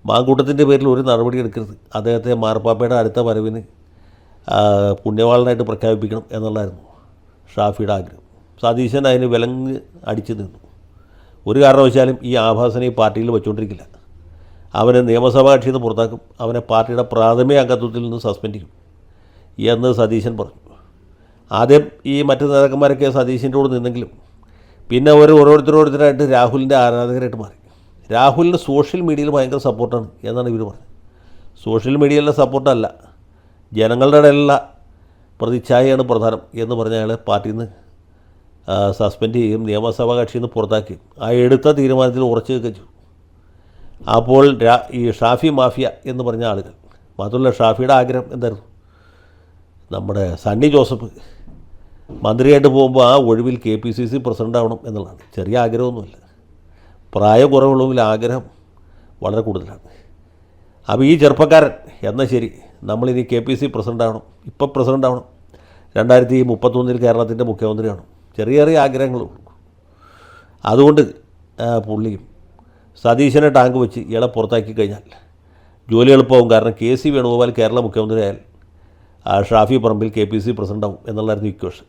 മാങ്കൂട്ടത്തിൻ്റെ പേരിൽ ഒരു നടപടി എടുക്കരുത്, അദ്ദേഹത്തെ മാർപ്പാപ്പയുടെ അടുത്ത വരവിന് പുണ്യവാളനായിട്ട് പ്രഖ്യാപിക്കണം എന്നുള്ളതായിരുന്നു ഷാഫിയുടെ ആഗ്രഹം. സതീശൻ അതിന് വിലങ്ങ് അടിച്ചു നിന്നു. ഒരു കാരണവശാലും ഈ ആഭാസനെ ഈ പാർട്ടിയിൽ വെച്ചുകൊണ്ടിരിക്കില്ല. അവനെ നിയമസഭാ കക്ഷിയിൽ നിന്ന് പുറത്താക്കും, അവനെ പാർട്ടിയുടെ പ്രാഥമിക അംഗത്വത്തിൽ നിന്ന് സസ്പെൻഡ് ചെയ്യും എന്ന് സതീശൻ പറഞ്ഞു. ആദ്യം ഈ മറ്റു നേതാക്കന്മാരൊക്കെ സതീശൻ്റെ കൂടെ നിന്നെങ്കിലും പിന്നെ ഓരോരുത്തരായിട്ട് രാഹുലിൻ്റെ ആരാധകരായിട്ട് മാറി. രാഹുലിന് സോഷ്യൽ മീഡിയയിൽ ഭയങ്കര സപ്പോർട്ടാണ് എന്നാണ് ഇവർ പറഞ്ഞത്. സോഷ്യൽ മീഡിയയിലെ സപ്പോർട്ടല്ല, ജനങ്ങളുടെ ഇടയിലുള്ള പ്രതിച്ഛായയാണ് പ്രധാനം എന്ന് പറഞ്ഞ അയാളെ പാർട്ടിയിൽ നിന്ന് സസ്പെൻഡ് ചെയ്യുകയും നിയമസഭാ കക്ഷിയിൽ നിന്ന് പുറത്താക്കുകയും ആ എടുത്ത തീരുമാനത്തിൽ ഉറച്ചു വെച്ചു. അപ്പോൾ ഈ ഷാഫി മാഫിയ എന്ന് പറഞ്ഞ ആളുകൾ, മാത്രമല്ല ഷാഫിയുടെ ആഗ്രഹം എന്തായിരുന്നു, നമ്മുടെ സണ്ണി ജോസഫ് മന്ത്രിയായിട്ട് പോകുമ്പോൾ ആ ഒഴിവിൽ KPCC പ്രസിഡൻ്റ് ആവണം എന്നുള്ളതാണ്. ചെറിയ ആഗ്രഹമൊന്നുമില്ല, പ്രായം കുറവുള്ളതിൽ ആഗ്രഹം വളരെ കൂടുതലാണ്. അപ്പോൾ ഈ ചെറുപ്പക്കാരൻ എന്നാൽ ശരി, നമ്മളിനി KPCC പ്രസിഡൻ്റ് ആവണം, ഇപ്പോൾ പ്രസിഡൻ്റ് ആവണം, 2031 കേരളത്തിൻ്റെ മുഖ്യമന്ത്രിയാണ്, ചെറിയ ചെറിയ ആഗ്രഹങ്ങളുള്ളൂ. അതുകൊണ്ട് പുള്ളിയും സതീശനെ ടാങ്ക് വെച്ച് ഇയാളെ പുറത്താക്കി കഴിഞ്ഞാൽ ജോലി എളുപ്പമാവും. കാരണം KC വേണുഗോപാൽ കേരള മുഖ്യമന്ത്രി ആയാൽ ഷാഫി പറമ്പിൽ KPCC പ്രസിഡൻ്റ് ആവും എന്നുള്ളതായിരുന്നു ഇക്വേഷൻ.